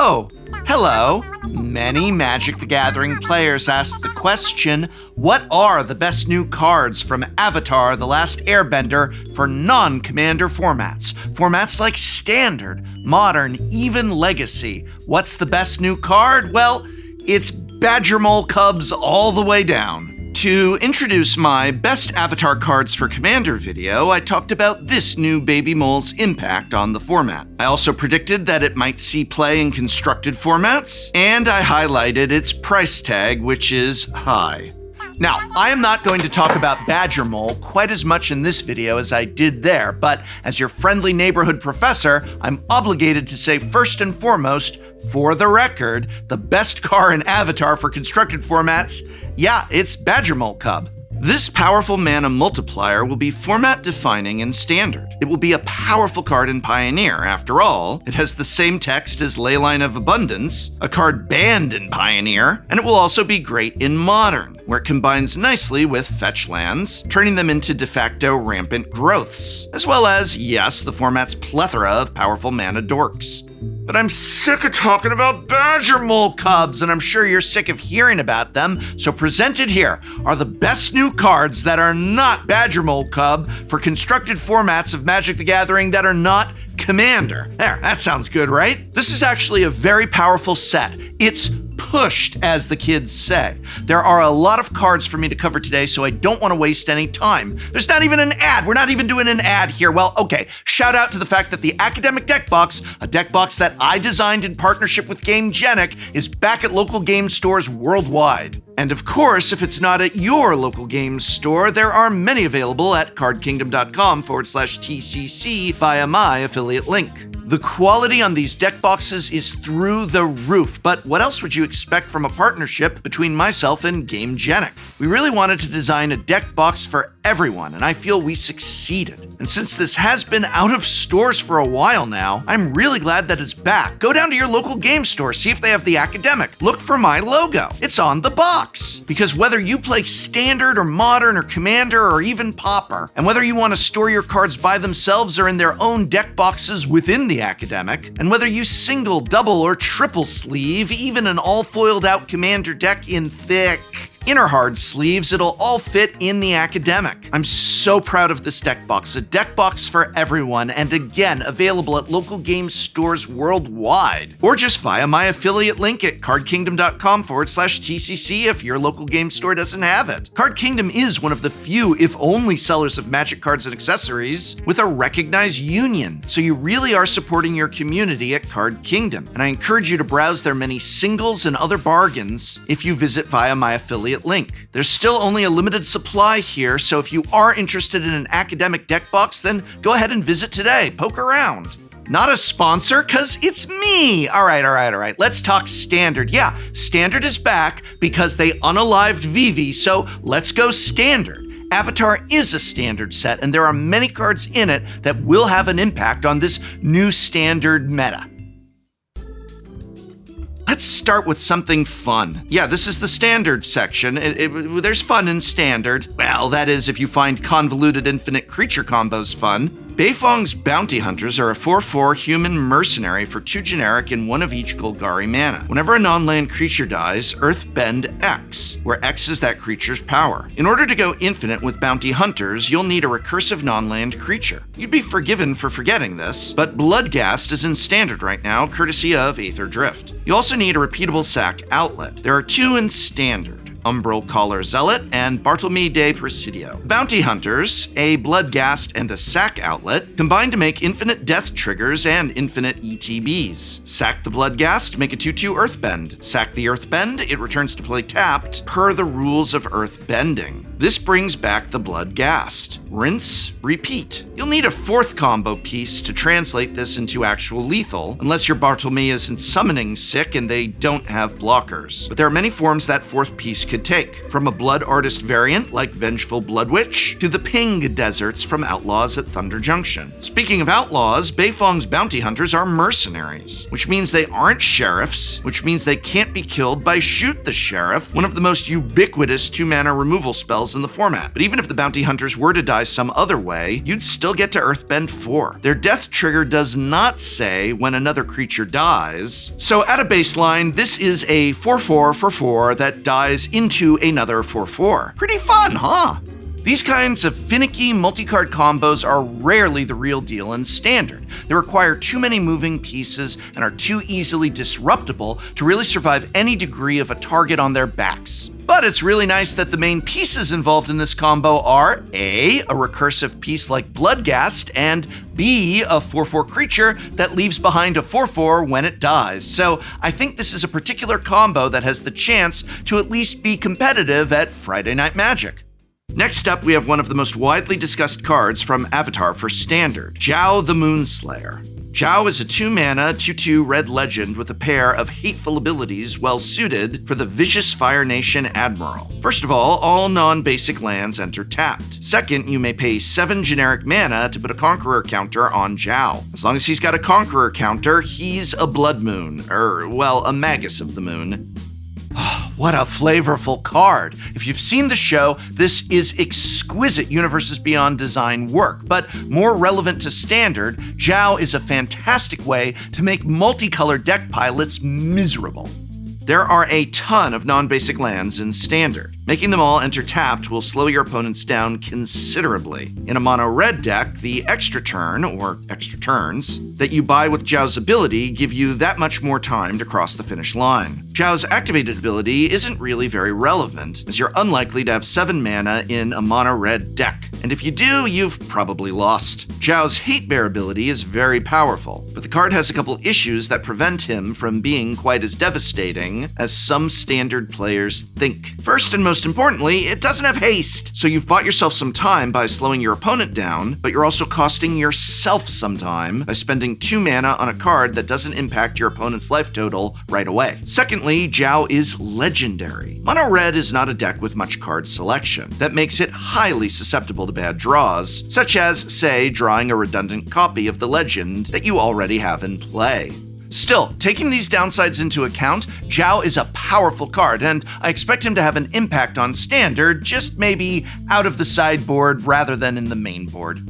Oh, hello. Many Magic the Gathering players ask the question, what are the best new cards from Avatar: The Last Airbender for non-Commander formats? Formats like Standard, Modern, even Legacy. What's the best new card? Well, it's Badger Mole Cubs all the way down. To introduce my best Avatar cards for Commander video, I talked about this new Baby Mole's impact on the format. I also predicted that it might see play in constructed formats, and I highlighted its price tag, which is high. Now, I am not going to talk about Badger Mole quite as much in this video as I did there, but as your friendly neighborhood professor, I'm obligated to say first and foremost, for the record, the best card in Avatar for constructed formats, yeah, it's Badger Mole Cub. This powerful mana multiplier will be format defining in Standard. It will be a powerful card in Pioneer. After all, it has the same text as Leyline of Abundance, a card banned in Pioneer, and it will also be great in Modern, where it combines nicely with fetch lands, turning them into de facto rampant growths, as well as, yes, the format's plethora of powerful mana dorks. But I'm sick of talking about Badger Mole Cubs, and I'm sure you're sick of hearing about them, so presented here are the best new cards that are not Badger Mole Cub for constructed formats of Magic the Gathering that are not Commander. There, that sounds good, right? This is actually a very powerful set. It's pushed, as the kids say. There are a lot of cards for me to cover today, so I don't want to waste any time. There's not even an ad. We're not even doing an ad here. Well, okay, shout out to the fact that the Academic Deck Box, a deck box that I designed in partnership with GameGenic, is back at local game stores worldwide. And of course, if it's not at your local game store, there are many available at cardkingdom.com/TCC via my affiliate link. The quality on these deck boxes is through the roof, but what else would you expect from a partnership between myself and GameGenic? We really wanted to design a deck box for everyone, and I feel we succeeded. And since this has been out of stores for a while now, I'm really glad that it's back. Go down to your local game store, see if they have the Academic. Look for my logo. It's on the box. Because whether you play Standard or Modern or Commander or even Pauper, and whether you want to store your cards by themselves or in their own deck boxes within the Academic, and whether you single, double, or triple sleeve, even an all foiled out Commander deck in thick inner hard sleeves, it'll all fit in the Academic. I'm so proud of this deck box, a deck box for everyone, and again, available at local game stores worldwide, or just via my affiliate link at cardkingdom.com/TCC if your local game store doesn't have it. Card Kingdom is one of the few, if only, sellers of Magic cards and accessories with a recognized union, so you really are supporting your community at Card Kingdom, and I encourage you to browse their many singles and other bargains if you visit via my affiliate link. There's still only a limited supply here, so if you are interested in an Academic deck box, then go ahead and visit today. Poke around. Not a sponsor, cause it's me. All right. Let's talk Standard. Yeah, Standard is back because they unalived Vivi, so let's go Standard. Avatar is a Standard set, and there are many cards in it that will have an impact on this new Standard meta. Let's start with something fun. Yeah, this is the Standard section. There's fun in Standard. Well, that is if you find convoluted infinite creature combos fun. Beifong's Bounty Hunters are a 4/4 human mercenary for 2 generic and 1 of each Golgari mana. Whenever a non-land creature dies, Earthbend X, where X is that creature's power. In order to go infinite with Bounty Hunters, you'll need a recursive non-land creature. You'd be forgiven for forgetting this, but Bloodghast is in Standard right now, courtesy of Aether Drift. You also need a repeatable sack outlet. There are 2 in Standard. Umbral Caller Zealot, and Bartlemy de Presidio. Bounty Hunters, a Bloodghast and a sack outlet, combine to make infinite death triggers and infinite ETBs. Sack the Bloodghast, make a 2/2 Earthbend. Sack the Earthbend, it returns to play tapped, per the rules of Earthbending. This brings back the Bloodghast. Rinse, repeat. You'll need a 4th combo piece to translate this into actual lethal, unless your Bartlemy isn't summoning sick and they don't have blockers. But there are many forms that 4th piece could take, from a Blood Artist variant like Vengeful Blood Witch, to the Ping Deserts from Outlaws at Thunder Junction. Speaking of Outlaws, Beifong's Bounty Hunters are mercenaries, which means they aren't sheriffs, which means they can't be killed by Shoot the Sheriff, one of the most ubiquitous 2-mana removal spells dies in the format. But even if the bounty hunters were to die some other way, you'd still get to Earthbend 4. Their death trigger does not say when another creature dies. So at a baseline, this is a 4/4 for 4 that dies into another 4/4. Pretty fun, huh? These kinds of finicky multi-card combos are rarely the real deal in Standard. They require too many moving pieces and are too easily disruptible to really survive any degree of a target on their backs. But it's really nice that the main pieces involved in this combo are A, a recursive piece like Bloodghast, and B, a 4/4 creature that leaves behind a 4/4 when it dies. So I think this is a particular combo that has the chance to at least be competitive at Friday Night Magic. Next up, we have one of the most widely discussed cards from Avatar for Standard, Zhao the Moonslayer. Zhao is a 2-mana, 2/2 red legend with a pair of hateful abilities well suited for the vicious Fire Nation Admiral. First of all non-basic lands enter tapped. Second, you may pay 7 generic mana to put a Conqueror counter on Zhao. As long as he's got a Conqueror counter, he's a Blood Moon, a Magus of the Moon. What a flavorful card. If you've seen the show, this is exquisite Universes Beyond design work, but more relevant to Standard, Zhao is a fantastic way to make multicolored deck pilots miserable. There are a ton of non-basic lands in Standard. Making them all enter tapped will slow your opponents down considerably. In a mono-red deck, the extra turn, or extra turns, that you buy with Zhao's ability give you that much more time to cross the finish line. Zhao's activated ability isn't really very relevant, as you're unlikely to have 7 mana in a mono-red deck. And if you do, you've probably lost. Zhao's Hate Bear ability is very powerful, but the card has a couple issues that prevent him from being quite as devastating as some Standard players think. First and most importantly, it doesn't have haste, so you've bought yourself some time by slowing your opponent down, but you're also costing yourself some time by spending 2 mana on a card that doesn't impact your opponent's life total right away. Secondly, Zhao is legendary. Mono red is not a deck with much card selection. That makes it highly susceptible to bad draws, such as, say, drawing a redundant copy of the legend that you already have in play. Still, taking these downsides into account, Zhao is a powerful card, and I expect him to have an impact on Standard, just maybe out of the sideboard rather than in the main board.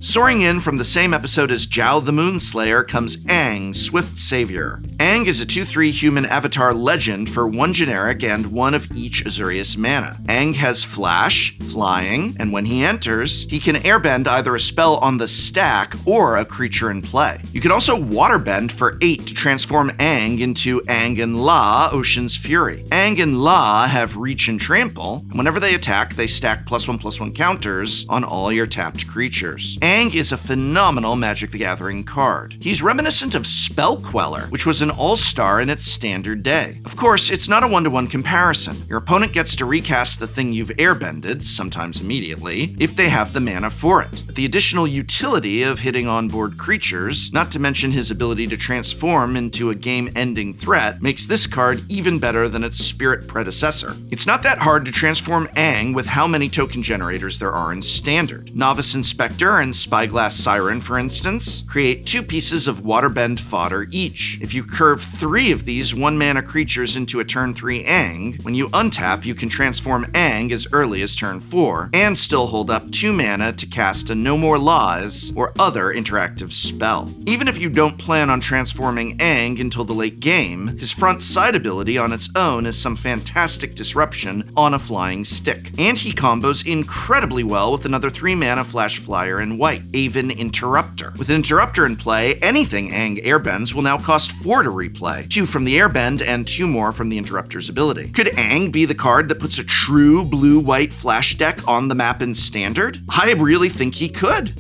Soaring in from the same episode as Zhao the Moonslayer comes Aang, Swift Savior. Aang is a 2/3 human avatar legend for 1 generic and 1 of each Azurius mana. Aang has flash, flying, and when he enters, he can airbend either a spell on the stack or a creature in play. You can also waterbend for 8 to transform Aang into Aang and La, Ocean's Fury. Aang and La have reach and trample, and whenever they attack, they stack +1/+1 counters on all your tapped creatures. Aang is a phenomenal Magic the Gathering card. He's reminiscent of Spell Queller, which was an all-star in its Standard day. Of course, it's not a one-to-one comparison. Your opponent gets to recast the thing you've airbended, sometimes immediately, if they have the mana for it. But the additional utility of hitting on-board creatures, not to mention his ability to transform into a game-ending threat, makes this card even better than its spirit predecessor. It's not that hard to transform Aang with how many token generators there are in Standard. Novice Inspector and Spyglass Siren, for instance, create 2 pieces of waterbend fodder each. If you curve 3 of these 1-mana creatures into a turn 3 Aang, when you untap, you can transform Aang as early as turn 4, and still hold up 2 mana to cast a No More Laws or other interactive spell. Even if you don't plan on transforming Aang until the late game, his front side ability on its own is some fantastic disruption on a flying stick. And he combos incredibly well with another 3-mana flash flyer in white, Aven Interrupter. With an Interrupter in play, anything Aang airbends will now cost 4 to replay, 2 from the airbend and 2 more from the Interrupter's ability. Could Aang be the card that puts a true blue-white flash deck on the map in Standard? I really think he could.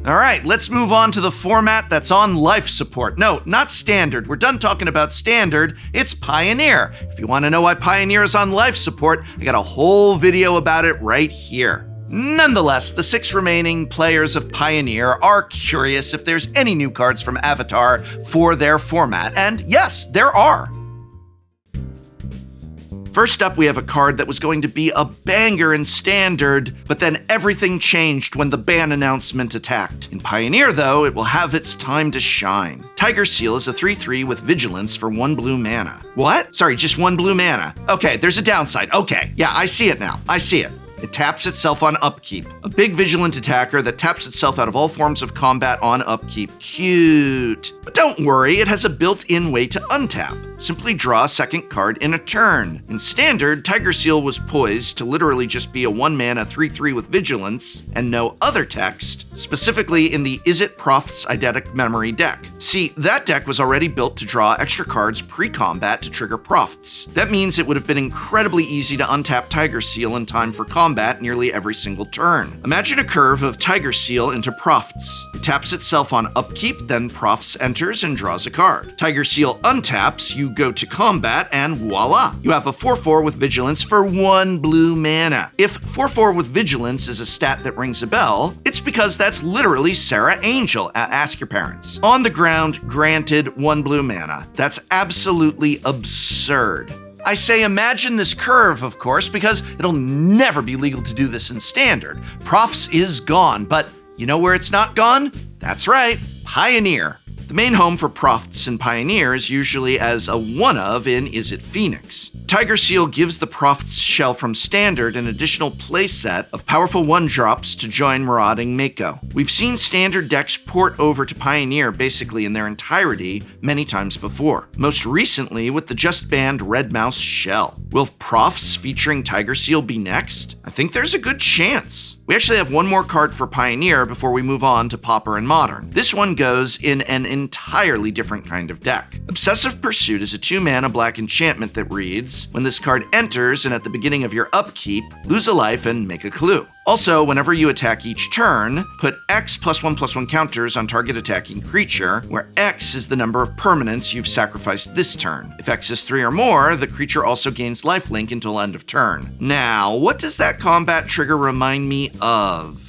Alright, let's move on to the format that's on life support. No, not Standard. We're done talking about Standard. It's Pioneer. If you want to know why Pioneer is on life support, I got a whole video about it right here. Nonetheless, the 6 remaining players of Pioneer are curious if there's any new cards from Avatar for their format, and yes, there are. First up, we have a card that was going to be a banger in Standard, but then everything changed when the ban announcement attacked. In Pioneer, though, it will have its time to shine. Tiger Seal is a 3/3 with Vigilance for 1 blue mana. What? Sorry, just 1 blue mana. Okay, there's a downside. Okay, yeah, I see it now. I see it. It taps itself on upkeep. A big vigilant attacker that taps itself out of all forms of combat on upkeep. Cute. But don't worry, it has a built-in way to untap. Simply draw a second card in a turn. In Standard, Tiger Seal was poised to literally just be a 1-mana 3/3 with Vigilance and no other text, specifically in the Is It Proth's Eidetic Memory deck. See, that deck was already built to draw extra cards pre-combat to trigger Proths. That means it would have been incredibly easy to untap Tiger Seal in time for combat nearly every single turn. Imagine a curve of Tiger Seal into Proths. It taps itself on upkeep, then Proths enters and draws a card. Tiger Seal untaps, you go to combat, and voila! You have a 4/4 with Vigilance for 1 blue mana. If 4/4 with Vigilance is a stat that rings a bell, it's because that's literally Sarah Angel. Ask your parents. On the ground, granted 1 blue mana. That's absolutely absurd. I say imagine this curve, of course, because it'll never be legal to do this in Standard. Proths is gone, but you know where it's not gone? That's right, Pioneer. The main home for Proths in Pioneer is usually as a one-of in Is It Phoenix. Tiger Seal gives the Proths shell from Standard an additional playset of powerful 1-drops to join Marauding Mako. We've seen Standard decks port over to Pioneer basically in their entirety many times before, most recently with the just-banned Red Mouse shell. Will Proths featuring Tiger Seal be next? I think there's a good chance. We actually have one more card for Pioneer before we move on to Pauper and Modern. This one goes in an entirely different kind of deck. Obsessive Pursuit is a 2-mana black enchantment that reads, when this card enters and at the beginning of your upkeep, lose a life and make a clue. Also, whenever you attack each turn, put X +1/+1 counters on target attacking creature, where X is the number of permanents you've sacrificed this turn. If X is 3 or more, the creature also gains lifelink until end of turn. Now, what does that combat trigger remind me of?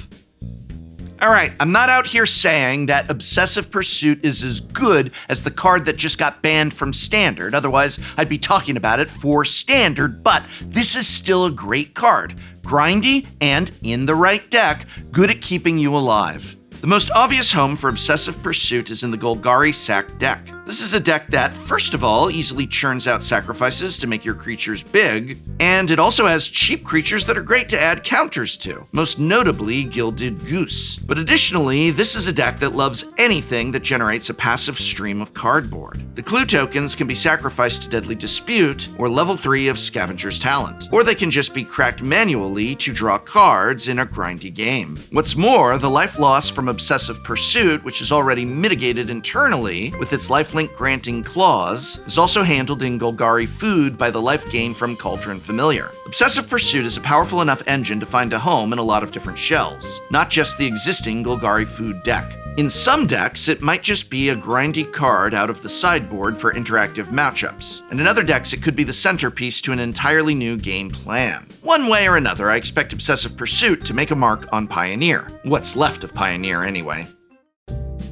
Alright, I'm not out here saying that Obsessive Pursuit is as good as the card that just got banned from Standard, otherwise I'd be talking about it for Standard, but this is still a great card. Grindy and, in the right deck, good at keeping you alive. The most obvious home for Obsessive Pursuit is in the Golgari Sack deck. This is a deck that, first of all, easily churns out sacrifices to make your creatures big, and it also has cheap creatures that are great to add counters to, most notably Gilded Goose. But additionally, this is a deck that loves anything that generates a passive stream of cardboard. The clue tokens can be sacrificed to Deadly Dispute or level 3 of Scavenger's Talent, or they can just be cracked manually to draw cards in a grindy game. What's more, the life loss from Obsessive Pursuit, which is already mitigated internally with its lifelink granting clause, is also handled in Golgari Food by the life gain from Cauldron Familiar. Obsessive Pursuit is a powerful enough engine to find a home in a lot of different shells, not just the existing Golgari Food deck. In some decks, it might just be a grindy card out of the sideboard for interactive matchups, and in other decks it could be the centerpiece to an entirely new game plan. One way or another, I expect Obsessive Pursuit to make a mark on Pioneer. What's left of Pioneer, anyway.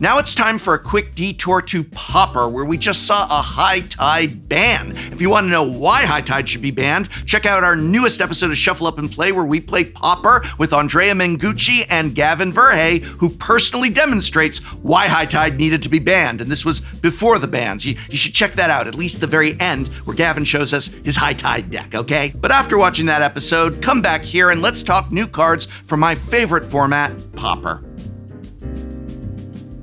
Now it's time for a quick detour to Pauper, where we just saw a High Tide ban. If you want to know why High Tide should be banned, check out our newest episode of Shuffle Up and Play, where we play Pauper with Andrea Mengucci and Gavin Verhey, who personally demonstrates why High Tide needed to be banned. And this was before the bans. You should check that out, at least the very end, where Gavin shows us his High Tide deck, okay? But after watching that episode, come back here and let's talk new cards from my favorite format, Pauper.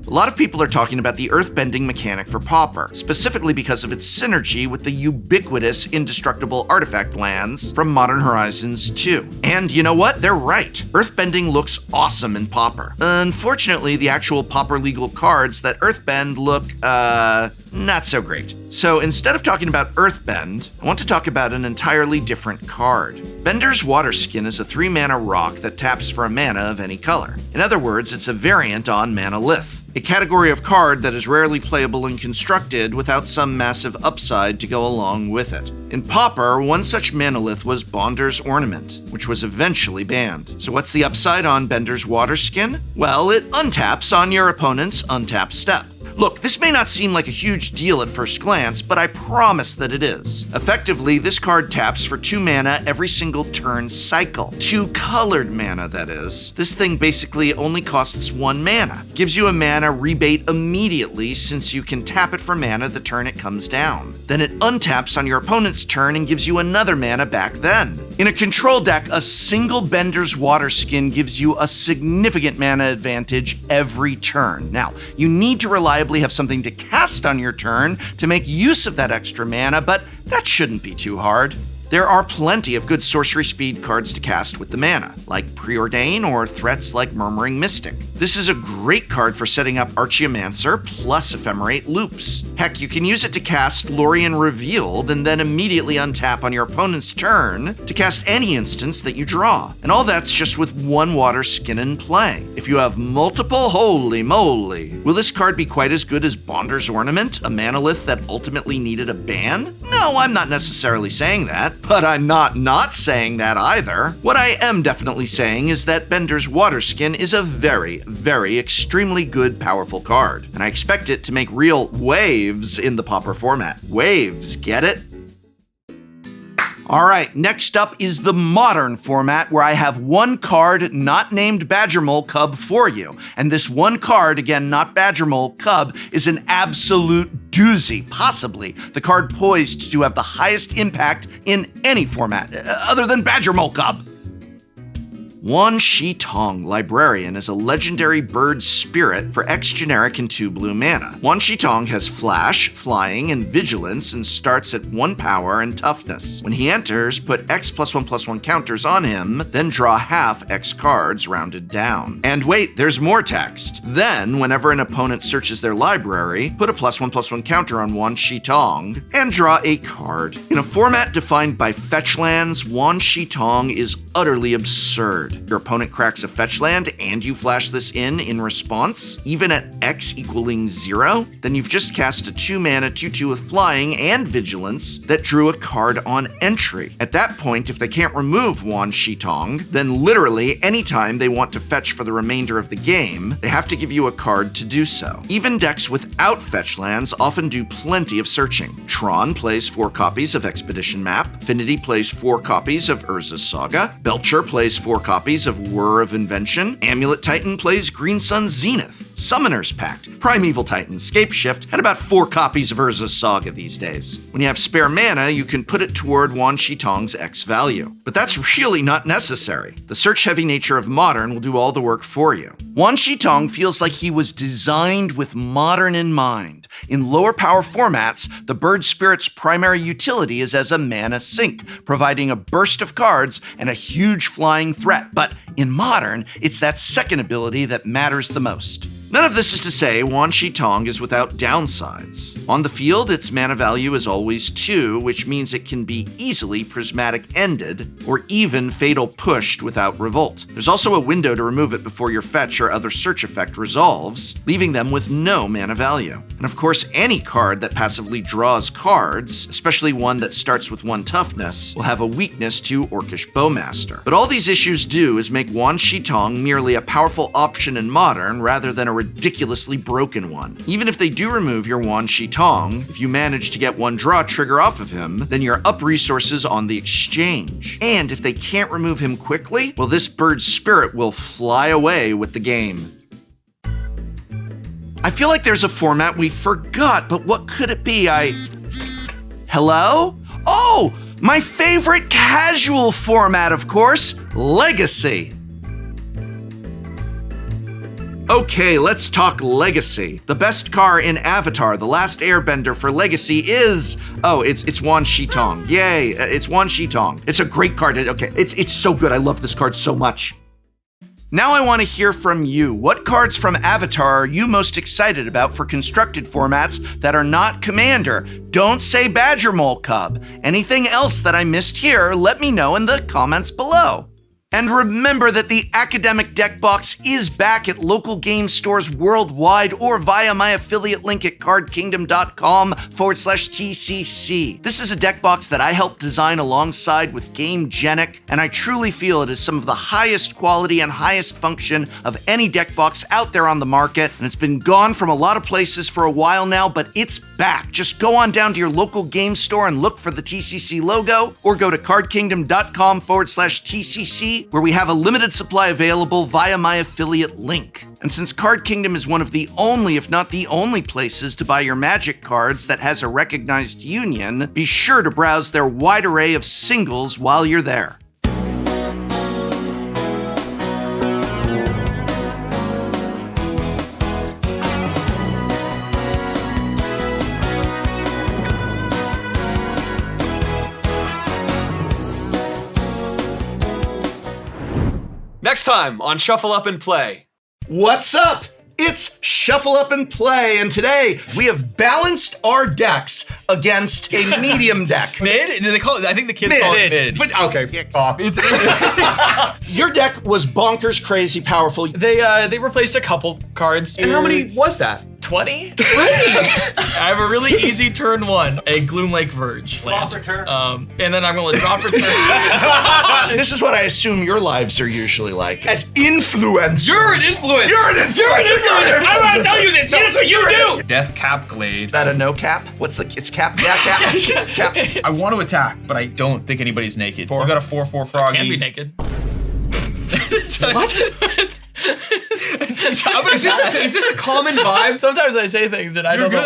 A lot of people are talking about the earthbending mechanic for Pauper, specifically because of its synergy with the ubiquitous indestructible artifact lands from Modern Horizons 2. And you know what? They're right. Earthbending looks awesome in Pauper. Unfortunately, the actual Pauper legal cards that earthbend look, not so great. So instead of talking about Earthbend, I want to talk about an entirely different card. Bender's Waterskin is a 3-mana rock that taps for a mana of any color. In other words, it's a variant on Manalith, a category of card that is rarely playable and constructed without some massive upside to go along with it. In Pauper, one such Manalith was Bonder's Ornament, which was eventually banned. So what's the upside on Bender's Waterskin? Well, it untaps on your opponent's untap step. Look, this may not seem like a huge deal at first glance, but I promise that it is. Effectively, this card taps for 2 mana every single turn cycle. 2 colored mana, that is. This thing basically only costs 1 mana. Gives you a mana rebate immediately since you can tap it for mana the turn it comes down. Then it untaps on your opponent's turn and gives you another mana back then. In a control deck, a single Bender's Water Skin gives you a significant mana advantage every turn. Now, you need to reliably have something to cast on your turn to make use of that extra mana, but that shouldn't be too hard. There are plenty of good sorcery speed cards to cast with the mana, like Preordain or threats like Murmuring Mystic. This is a great card for setting up Archaeomancer plus Ephemerate loops. Heck, you can use it to cast Lorien Revealed and then immediately untap on your opponent's turn to cast any instance that you draw. And all that's just with 1 water skin in play. If you have multiple, holy moly. Will this card be quite as good as Bonder's Ornament, a manolith that ultimately needed a ban? No, I'm not necessarily saying that. But I'm not saying that either. What I am definitely saying is that Bender's Water Skin is a very, very extremely good, powerful card. And I expect it to make real waves in the Pauper format. Waves, get it? All right, next up is the modern format where I have 1 card not named Badgermole Cub for you. And this 1 card, again, not Badgermole Cub, is an absolute doozy, possibly the card poised to have the highest impact in any format, other than Badgermole Cub. Wan Shi Tong, Librarian, is a legendary bird spirit for X generic and 2 blue mana. Wan Shi Tong has Flash, Flying, and Vigilance and starts at 1 power and toughness. When he enters, put X +1/+1 counters on him, then draw half X cards rounded down. And wait, there's more text. Then, whenever an opponent searches their library, put a +1/+1 counter on Wan Shi Tong and draw a card. In a format defined by fetch lands, Wan Shi Tong is utterly absurd. Your opponent cracks a fetch land and you flash this in response, even at X equaling 0, then you've just cast a 2 mana 2/2 with Flying and Vigilance that drew a card on entry. At that point, if they can't remove Wan Shi Tong, then literally anytime they want to fetch for the remainder of the game, they have to give you a card to do so. Even decks without fetch lands often do plenty of searching. Tron plays 4 copies of Expedition Map, Affinity plays 4 copies of Urza's Saga, Belcher plays 4 copies of Whir of Invention, Amulet Titan plays Green Sun Zenith, Summoner's Pact, Primeval Titan, Scapeshift, and about 4 copies of Urza's Saga these days. When you have spare mana, you can put it toward Wan Shi Tong's X value. But that's really not necessary. The search-heavy nature of Modern will do all the work for you. Wan Shi Tong feels like he was designed with Modern in mind. In lower power formats, the bird spirit's primary utility is as a mana sink, providing a burst of cards and a huge flying threat. But in Modern, it's that second ability that matters the most. None of this is to say Wan Shi Tong is without downsides. On the field, its mana value is always 2, which means it can be easily prismatic ended, or even fatal pushed without revolt. There's also a window to remove it before your fetch or other search effect resolves, leaving them with no mana value. And of course, any card that passively draws cards, especially one that starts with 1 toughness, will have a weakness to Orcish Bowmaster. But all these issues do is make Wan Shi Tong merely a powerful option in Modern rather than a ridiculously broken one. Even if they do remove your Wan Shi Tong, if you manage to get 1 draw trigger off of him, then you're up resources on the exchange. And if they can't remove him quickly, well, this bird's spirit will fly away with the game. I feel like there's a format we forgot, but what could it be? Hello? Oh, my favorite casual format, of course, Legacy. Okay, let's talk Legacy. The best car in Avatar, The Last Airbender for Legacy is... Oh, it's Wan Shi Tong. Yay, it's Wan Shi Tong. It's a great card. Okay, it's so good. I love this card so much. Now I want to hear from you. What cards from Avatar are you most excited about for constructed formats that are not Commander? Don't say Badgermole Cub. Anything else that I missed here, let me know in the comments below. And remember that the Academic Deck Box is back at local game stores worldwide or via my affiliate link at cardkingdom.com/TCC. This is a deck box that I helped design alongside with GameGenic, and I truly feel it is some of the highest quality and highest function of any deck box out there on the market, and it's been gone from a lot of places for a while now, but it's back. Just go on down to your local game store and look for the TCC logo, or go to cardkingdom.com/TCC, where we have a limited supply available via my affiliate link. And since Card Kingdom is one of the only, if not the only places to buy your Magic cards that has a recognized union, be sure to browse their wide array of singles while you're there. Next time on Shuffle Up and Play. What's up? It's Shuffle Up and Play, and today we have balanced our decks against a medium deck. Mid? Do they call it? I think the kids call it mid. But okay, off. Your deck was bonkers crazy powerful. They replaced a couple cards. And how many was that? 20? I have a really easy turn 1, a Gloom Lake Verge land. Draw for turn. And then I'm gonna draw for turn. This is what I assume your lives are usually like. As influencers. You're an influencer. You're an influencer. I'm gonna tell you this. That's what you do. Death Cap Glade. Is that a no cap? What's the, it's cap? Yeah, cap. Cap. I want to attack, but I don't think anybody's naked. You got a 4/4 froggy. Can't be naked. What? Is this a common vibe? Sometimes I say things and I don't know.